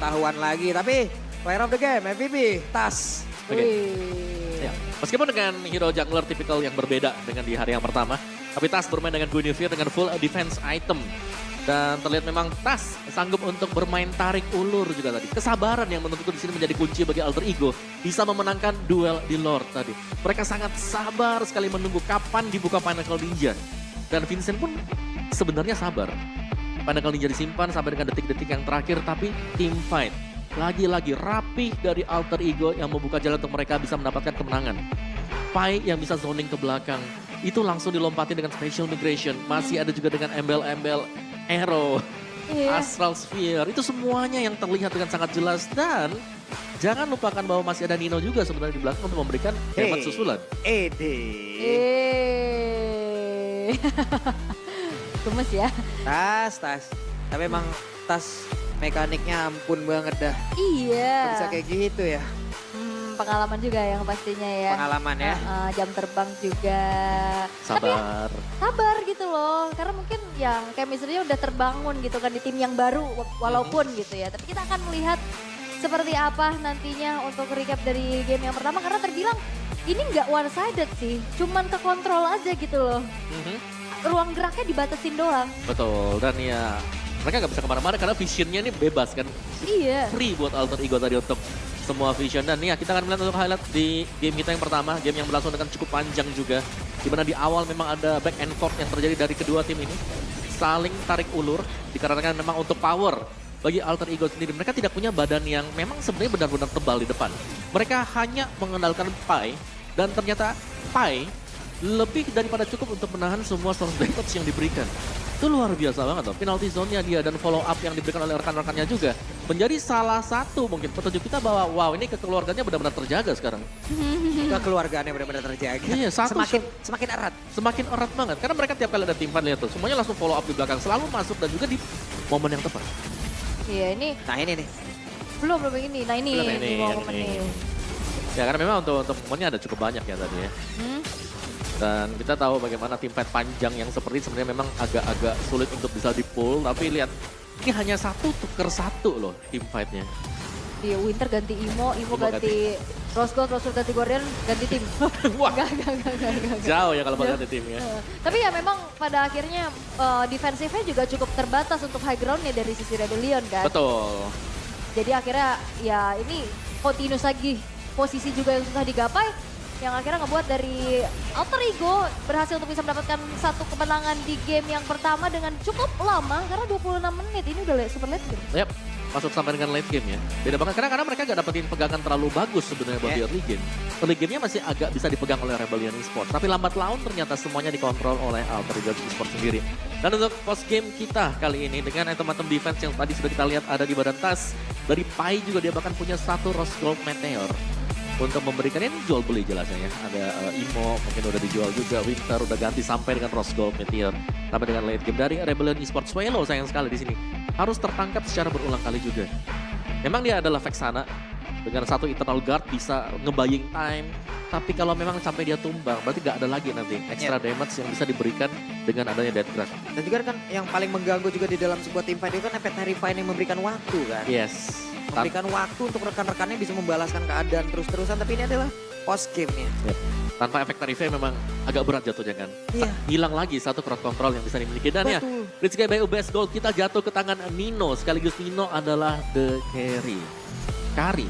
tahuan lagi. Tapi player of the game, MVP, Tas. Oke. Ya. Meskipun dengan hero jungler tipikal yang berbeda dengan di hari yang pertama, tapi Tas bermain dengan Guinevere dengan full defense item. Dan terlihat memang Tas sanggup untuk bermain tarik ulur juga tadi. Kesabaran yang menurutku di sini menjadi kunci bagi Alter Ego. Bisa memenangkan duel di Lord tadi. Mereka sangat sabar sekali menunggu kapan dibuka Pinnacle Ninja. Dan Vincent pun sebenarnya sabar. Pinnacle Ninja disimpan sampai dengan detik-detik yang terakhir, tapi team fight. Lagi-lagi rapih dari Alter Ego yang membuka jalan untuk mereka bisa mendapatkan kemenangan. Pai yang bisa zoning ke belakang. Itu langsung dilompatin dengan special migration. Masih ada juga dengan embel-embel arrow, astral sphere. Itu semuanya yang terlihat dengan sangat jelas. Dan jangan lupakan bahwa masih ada Nino juga sebenarnya di belakang untuk memberikan hemat susulan. Gemes ya. Tas. Tapi emang Tas mekaniknya ampun banget dah. Iya. Kok bisa kayak gitu ya? Pengalaman juga yang pastinya ya. Pengalaman ya. Jam terbang juga. Sabar. Tapi sabar gitu loh. Karena mungkin yang chemistry-nya udah terbangun gitu kan di tim yang baru walaupun gitu ya. Tapi kita akan melihat seperti apa nantinya untuk recap dari game yang pertama. Karena terbilang ini nggak one-sided sih. Cuman kekontrol aja gitu loh. Ruang geraknya dibatasin doang. Betul, dan ya mereka nggak bisa kemana-mana karena visionnya ini bebas kan. Iya. Free buat Alter Ego tadi untuk semua vision. Dan ya kita akan melihat untuk highlight di game kita yang pertama. Game yang berlangsung dengan cukup panjang juga. Dimana di awal memang ada back and forth yang terjadi dari kedua tim ini. Saling tarik ulur dikarenakan memang untuk power. Bagi Alter Ego sendiri, mereka tidak punya badan yang memang sebenarnya benar-benar tebal di depan. Mereka hanya mengandalkan Pai. Dan ternyata Pai lebih daripada cukup untuk menahan semua source damage yang diberikan. Itu luar biasa banget loh. Penalty zone-nya dia dan follow up yang diberikan oleh rekan-rekannya juga. Menjadi salah satu mungkin petunjuk kita bahwa wow ini kekeluarganya benar-benar terjaga sekarang. Kekeluargaannya benar-benar terjaga. Iya, Semakin erat. Semakin erat banget. Karena mereka tiap kali ada tim fight, lihat tuh. Semuanya langsung follow up di belakang. Selalu masuk dan juga di momen yang tepat. Iya ini. Nah ini nih. Belum ini. Nah ini. Belum ini, momen ini. ini. Ya karena memang untuk momennya ada cukup banyak ya tadi ya. Dan kita tahu bagaimana tim fight panjang yang seperti sebenarnya memang agak-agak sulit untuk bisa di-pull. Tapi lihat, ini hanya satu tuker satu loh tim fightnya. Iya, Winter ganti Imo ganti Rose Gold ganti Guardian, ganti tim. Wah, Enggak. jauh ya kalau ganti tim ya. Tapi ya memang pada akhirnya defensifnya juga cukup terbatas untuk high groundnya dari sisi Rebellion kan. Betul. Jadi akhirnya ya ini continuous lagi posisi juga yang susah digapai. Yang akhirnya ngebuat dari Alter Ego berhasil untuk bisa mendapatkan satu kemenangan di game yang pertama dengan cukup lama. Karena 26 menit, ini udah super late game. Yap, masuk sampai dengan late game ya. Beda banget karena mereka gak dapetin pegangan terlalu bagus sebenarnya buat di early game. Early game-nya masih agak bisa dipegang oleh Rebellion Esports. Tapi lambat laun ternyata semuanya dikontrol oleh Alter Ego Esports sendiri. Dan untuk post game kita kali ini dengan item-item defense yang tadi sudah kita lihat ada di badan tas. Dari Pai juga dia bahkan punya satu Rose Gold Meteor. Untuk memberikan ini jual beli jelasnya ya. Ada Imo mungkin udah dijual juga. Winter udah ganti sampai dengan Rose Gold Meteor. Sampai dengan late game dari Rebellion Esports. Swelo sayang sekali di sini. Harus tertangkap secara berulang kali juga. Memang dia adalah Vexana. Dengan satu Eternal Guard bisa ngebaying time. Tapi kalau memang sampai dia tumbang berarti gak ada lagi nanti extra damage yang bisa diberikan dengan adanya Death Grasp. Dan juga kan yang paling mengganggu juga di dalam sebuah tim fight itu kan efek Terrify yang memberikan waktu kan. Yes. Memberikan waktu untuk rekan-rekannya bisa membalaskan keadaan terus-terusan. Tapi ini adalah post game-nya. Yep. Tanpa efek Terrify memang agak berat jatuhnya kan. Iya. Hilang lagi satu crowd control yang bisa dimiliki. Dan ya, Betul. Rich by UBS Gold kita jatuh ke tangan Nino. Sekaligus Nino adalah the carry. Kari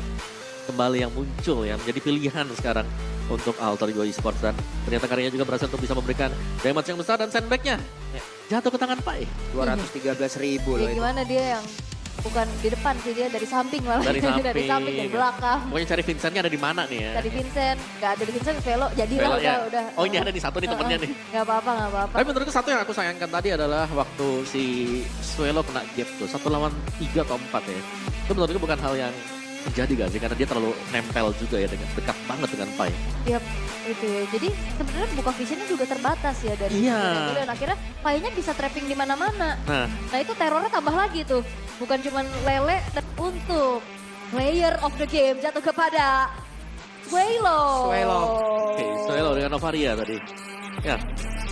kembali yang muncul ya. Menjadi pilihan sekarang untuk Alter Ego Esports. Dan ternyata karyanya juga berhasil untuk bisa memberikan damage yang besar. Dan sandbag-nya jatuh ke tangan Pai. 213.000 loh Ya itu. gimana dia yang bukan di depan sih, dia dari samping malah. Dari samping. Dari samping, dari belakang. Pokoknya cari Vincent-nya ada di mana nih ya. Dari Vincent, gak ada di Vincent, Velo jadi Velo, lah ya. udah. Oh ini ada di satu nih temennya nih. Gak apa-apa. Tapi menurutku satu yang aku sayangkan tadi adalah waktu si Swelo kena gap tuh. 1 lawan 3 atau 4 ya. Itu menurutku bukan hal yang terjadi gak sih? Karena dia terlalu nempel juga ya, dengan dekat banget dengan Pai. Yap, itu ya. Jadi sebenarnya buka visionnya juga terbatas ya dari Iya. Rebellion. Akhirnya Pai-nya bisa trapping di mana-mana. Nah Itu terornya tambah lagi tuh. Bukan cuma lele, dan untuk player of the game jatuh kepada Swelo. Swelo. oke, Swelo dengan Novaria tadi. Ya,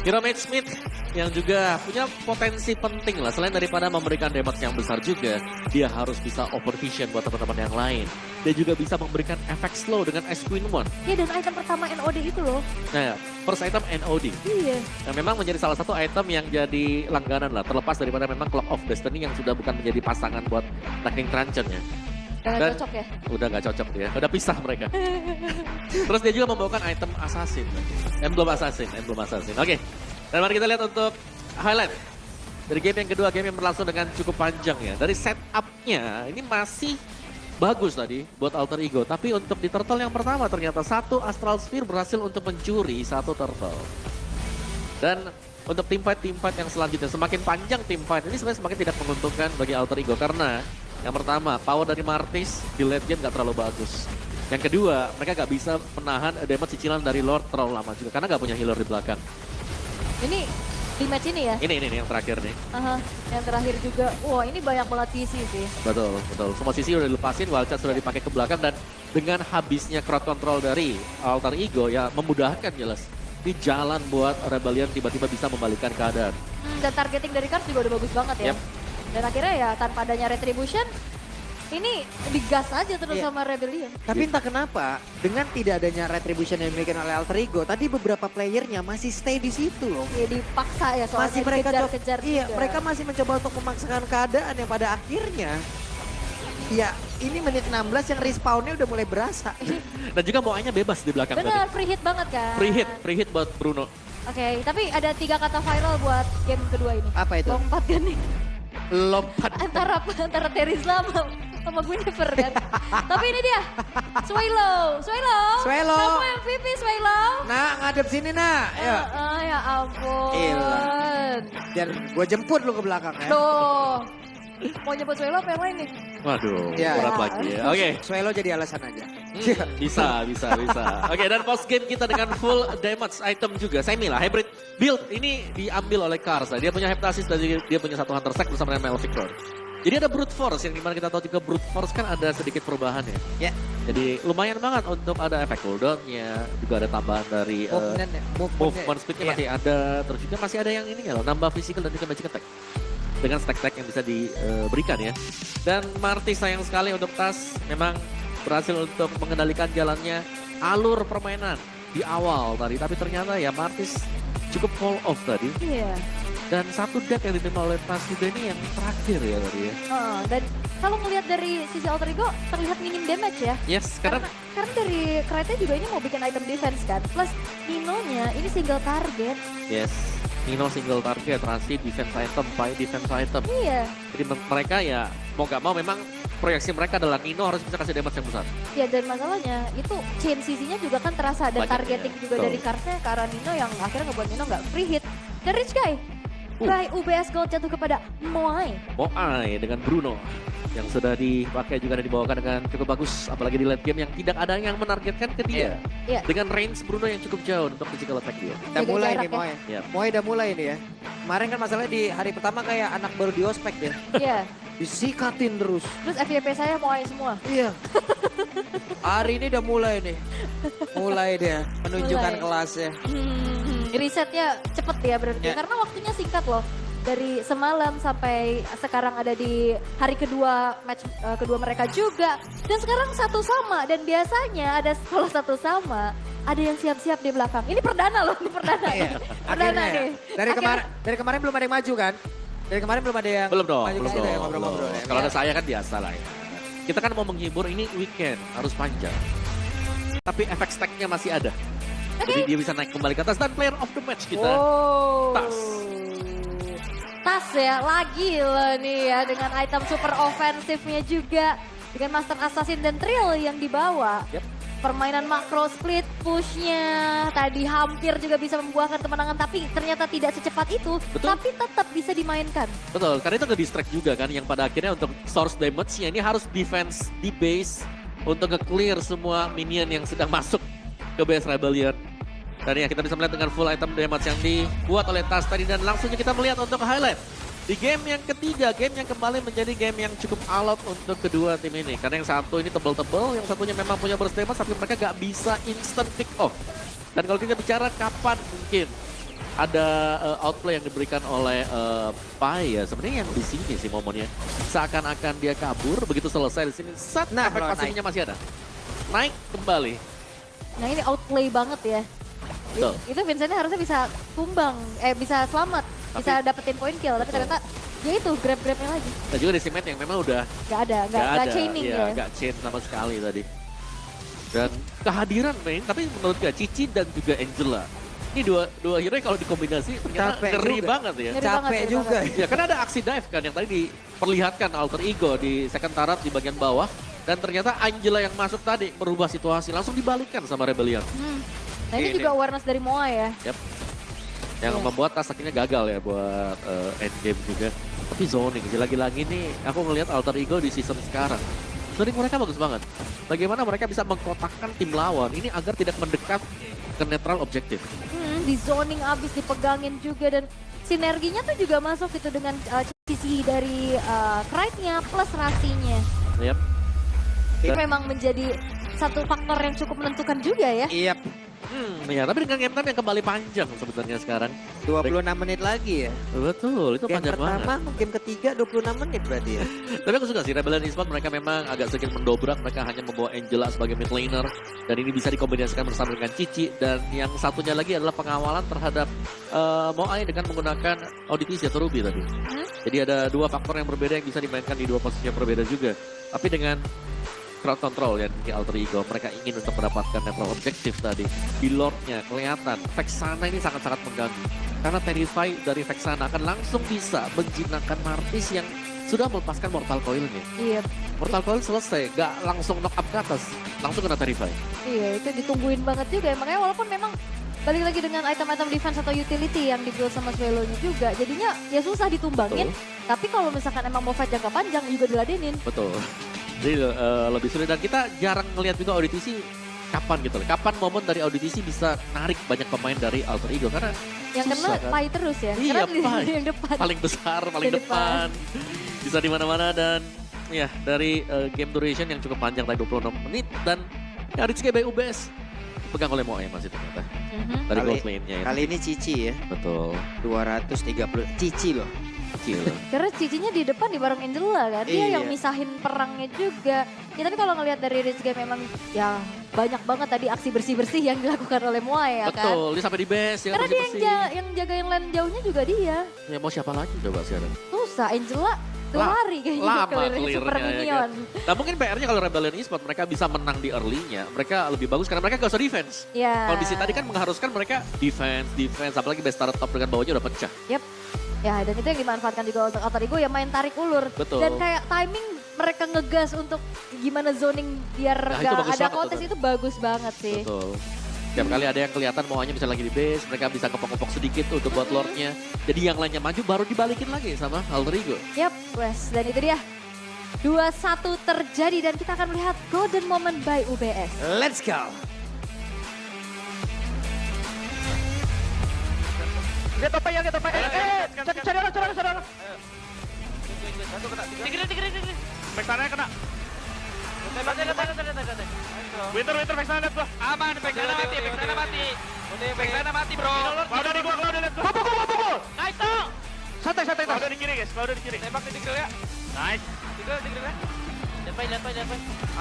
Hero Mage Smith yang juga punya potensi penting lah. Selain daripada memberikan damage yang besar juga, dia harus bisa overvision buat teman-teman yang lain. Dia juga bisa memberikan efek slow dengan Ice Queen One. Iya, dan item pertama NOD itu loh. Nah, first item NOD. Iya. Yang memang menjadi salah satu item yang jadi langganan lah. Terlepas daripada memang Clock of Destiny yang sudah bukan menjadi pasangan buat Lightning Truncheon ya. Udah cocok ya? Udah gak cocok dia, udah pisah mereka. Terus dia juga membawakan item Assassin. Emblem Assassin. Oke, dan mari kita lihat untuk highlight dari game yang kedua, game yang berlangsung dengan cukup panjang ya. Dari setupnya ini masih bagus tadi buat Alter Ego. Tapi untuk di turtle yang pertama ternyata satu Astral Sphere berhasil untuk mencuri satu turtle. Dan untuk team fight yang selanjutnya, semakin panjang team fight ini sebenarnya semakin tidak menguntungkan bagi Alter Ego. Karena yang pertama, power dari Martis di late game gak terlalu bagus. Yang kedua, mereka gak bisa menahan damage cicilan dari Lord terlalu lama juga. Karena gak punya healer di belakang. Ini di match ini ya? Ini yang terakhir nih. Aha, yang terakhir juga. Wah, ini banyak banget PC sih. Betul. Semua sisi udah dilepasin, wildcard sudah dipakai ke belakang. Dan dengan habisnya crowd control dari Alter Ego ya memudahkan jelas. Di jalan buat Rebellion tiba-tiba bisa membalikkan keadaan. Dan targeting dari Cars juga udah bagus banget ya. Yep. Dan akhirnya ya tanpa adanya Retribution, ini digas aja terus Iya. sama Rebellion. Tapi entah kenapa, dengan tidak adanya retribution yang dimiliki oleh Alter Ego, tadi beberapa playernya masih stay di situ loh. Ya dipaksa ya soalnya Masih mereka kejar-kejar iya, juga. mereka masih mencoba untuk memaksakan keadaan yang pada akhirnya ya ini menit 16 yang respawnnya udah mulai berasa. Dan juga Moai-nya bebas di belakang tadi. Benar, free hit banget kan. Free hit buat Bruno. Oke, tapi ada 3 kata viral buat game kedua ini. Apa itu? Lompat kan nih. Lompat. Antara Terizla sama Guinevere kan. Tapi ini dia. Swallow. Swallow. Kamu MVP Swallow. Nah, ngadep sini nak. Ya. Ya ampun. Iyalah. Biar gue jemput lu ke belakang ya. Duh. Mau nyebut Swallow apa yang lain nih? Waduh, Ya. berat lagi ya. Oke. Swallow jadi alasan aja. Bisa. Oke, dan post game kita dengan full damage item juga. Semi lah, hybrid build ini diambil oleh Cars. Dia punya Heptasis dan dia punya satu Hunter Stack bersama dengan Maleficor. Jadi ada Brute Force yang dimana kita tahu juga Brute Force kan ada sedikit perubahan ya. Ya. Jadi lumayan banget untuk ada efek cooldown-nya, juga ada tambahan dari movement speed-nya Iya. masih ada. Terus juga masih ada yang ini ya loh, nambah physical dan juga magic attack. Dengan stack-stack yang bisa diberikan ya. Dan Martis sayang sekali untuk Tas memang berhasil untuk mengendalikan jalannya alur permainan di awal tadi. Tapi ternyata ya Martis cukup fall off tadi. Iya. Dan satu deck yang diterima oleh Tas juga ini yang terakhir ya tadi ya. Dan kalau ngelihat dari sisi Alter Ego terlihat minim damage ya. Yes, karena Karena dari Krite juga ini mau bikin item defense kan. Plus Nino-nya ini single target. yes, Nino single target, transit, defense item, buy defense item. Iya. Jadi mereka ya mau gak mau memang proyeksi mereka adalah Nino harus bisa kasih damage yang besar. Ya dan masalahnya itu chain CC-nya juga kan terasa dan Banyak, targeting ya. juga Betul. dari Karsnya ke arah Nino yang akhirnya ngebuat Nino nggak free hit. Dan Rich Guy, Cry UBS Gold jatuh kepada Moai. Moai dengan Bruno yang sudah dipakai juga dan dibawakan dengan cukup bagus. Apalagi di late game yang tidak ada yang menargetkan ke dia. Iya. Dengan range Bruno yang cukup jauh untuk physical attack dia. Udah Jaga mulai jarak nih ya. Moe. Iya. Moe udah mulai nih ya. Kemarin kan masalahnya di hari pertama kayak anak baru di ospek dia. Iya. Disikatin terus. Terus FYP saya Moai semua. Iya. Hari ini udah mulai nih. Mulai dia menunjukkan Mulai. kelasnya. Risetnya cepet ya berarti. Ya. Karena waktunya singkat loh. Dari semalam sampai sekarang ada di hari kedua match kedua mereka juga. Dan sekarang satu sama. Dan biasanya ada salah satu sama. Ada yang siap-siap di belakang. Ini perdana loh, ini perdana. Iya. Perdana Akhirnya. nih. Dari kemarin belum ada yang maju kan? Dari kemarin belum ada yang Belum dong, maju belum ke situ dong. ya, ngobrol-ngobrol belum. ya. Kalau ada Iya. saya kan biasa lah ya. Kita kan mau menghibur, ini weekend, harus panjang. Tapi efek stack-nya masih ada. Jadi dia bisa naik kembali ke atas dan player of the match kita. Wow. Tas. Tas ya, lagi loh nih ya dengan item super ofensifnya juga. Dengan Master Assassin dan Trill yang dibawa. Yep. Permainan makro split pushnya tadi hampir juga bisa membuahkan kemenangan. Tapi ternyata tidak secepat itu. Betul. Tapi tetap bisa dimainkan. Betul, karena itu nge-distract juga kan yang pada akhirnya untuk source damage-nya ini harus defense di base untuk nge-clear semua minion yang sedang masuk ke base Rebellion. Dan ya kita bisa melihat dengan full item damage yang dibuat oleh Tas tadi dan langsungnya kita melihat untuk highlight. Di game yang ketiga, game yang kembali menjadi game yang cukup alot untuk kedua tim ini. Karena yang satu ini tebel-tebel, yang satunya memang punya burst damage tapi mereka gak bisa instant pick off. Dan kalau kita bicara kapan mungkin ada outplay yang diberikan oleh Pai ya. Sebenarnya yang di sini sih momennya. Seakan-akan dia kabur, begitu selesai di sini. Nah, Efek kalau pasifnya masih ada. Naik kembali. Nah ini outplay banget ya. Betul. Itu Vincentnya harusnya bisa tumbang, bisa selamat, bisa dapetin point kill. Tapi ternyata ya itu grab-grabnya lagi. Dan juga di Cement yang memang udah Gak ada chaining iya, ya. Gak chain sama sekali tadi. Dan kehadiran main, tapi menurut gak Cici dan juga Angela. Ini dua hero yang kalau dikombinasi ternyata Capek ngeri juga. banget ya. Ngeri Capek banget, juga. Ya kan ada aksi dive kan yang tadi diperlihatkan Alter Ego di second turret di bagian bawah. Dan ternyata Angela yang masuk tadi merubah situasi, langsung dibalikkan sama Rebellion. Nah ini Ini. juga awareness dari Moa ya. Yep. Yang Iya. membuat tas akhirnya gagal ya buat endgame juga. Tapi zoning, lagi-lagi nih aku ngelihat Alter Ego di season sekarang. Zoning mereka bagus banget. Bagaimana mereka bisa mengkotakkan tim lawan ini agar tidak mendekat ke netral objektif. Di zoning abis dipegangin juga dan sinerginya tuh juga masuk gitu dengan sisi dari Krite-nya plus Rasinya. Yep. Itu memang menjadi satu faktor yang cukup menentukan juga ya. Iya, Ya, tapi dengan game time yang kembali panjang sebenarnya sekarang. 26 menit lagi ya. Betul, itu Game panjang banget. pertama, game ketiga 26 menit berarti ya. Tapi aku suka sih, Rebellion Esports mereka memang agak sedikit mendobrak. Mereka hanya membawa Angela sebagai mid laner. Dan ini bisa dikombinasikan bersama dengan Cici. Dan yang satunya lagi adalah pengawalan terhadap Moai dengan menggunakan Auditis atau Ruby tadi. Jadi ada dua faktor yang berbeda yang bisa dimainkan di dua posisi yang berbeda juga. Tapi dengan crowd control ya di Alter Ego, mereka ingin untuk mendapatkan netral objektif tadi. Di Lordnya kelihatan, Vexana ini sangat-sangat mengganggu. Karena Terrify dari Vexana akan langsung bisa menjinakkan Martis yang sudah melepaskan Mortal Coil-nya. Iya, Mortal Coil selesai, gak langsung knock up ke atas, langsung kena Terrify. iya itu ditungguin banget juga ya. Makanya walaupun memang balik lagi dengan item-item defense atau utility yang dibuild sama Swallow-nya juga. Jadinya ya susah ditumbangin. Tapi kalau misalkan emang mau fight jangka panjang juga diladenin. Betul. Jadi lebih sulit dan kita jarang ngelihat juga auditisi kapan gitu loh. Kapan momen dari auditisi bisa narik banyak pemain dari Alter Ego karena Yang susah, kena kan? Pai terus ya. Iya, Karena Pai. yang depan. paling besar, paling Di depan. Bisa di mana-mana dan ya dari game duration yang cukup panjang tadi 26 menit dan ya Rizky by UBS pegang oleh Moe masih ternyata dari gold lane-nya ya. Kali ini Cici ya, Betul. 230. Cici loh. Kecil. Karena Cicinya di depan di bareng Angela kan. Dia yang Iya. misahin perangnya juga. Ya tapi kalau ngelihat dari Rizky memang ya banyak banget tadi aksi bersih-bersih yang dilakukan oleh Moai ya kan. Betul, dia sampai di base ya Karena dia bersih-bersih. yang jagain lane jauhnya juga dia. Ya mau siapa lagi coba sekarang? Susah, Angela 2 hari kayaknya Lama clear-nya super clear-nya, ya minion. Nah mungkin PR-nya kalau Rebellion Esports mereka bisa menang di early-nya, mereka lebih bagus karena mereka gak usah defense. Ya. Kondisi tadi kan mengharuskan mereka defense, apalagi base turret top dengan bawahnya udah pecah. Yep. Ya dan itu yang dimanfaatkan juga untuk Alter Ego ya main tarik ulur. Betul. Dan kayak timing mereka ngegas untuk gimana zoning biar Nah, itu gak bagus ada banget kontes tuh, itu bagus banget sih. Betul. Setiap kali ada yang kelihatan maunya bisa lagi di base, mereka bisa kepok-kepok sedikit untuk buat lordnya. Jadi yang lainnya maju baru dibalikin lagi sama Alter Ego. Yap, wes. Dan itu dia. 2-1 terjadi dan kita akan melihat golden moment by UBS. Let's go. Lihat apa ya, lihat apa. Cari orang. Tigre. Back sana kena. Winter back sana lihat gua. Aman, back sana mati, bro. Cloud dari gua lihat gua. Pukul. Nice tuh. Santai. Cloud dari kiri, guys. Cloud dari kiri. Tembak ke Tigre ya. Nice. Tigre ya. Lihat, Pai.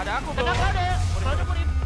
Ada aku, bro. Cloud.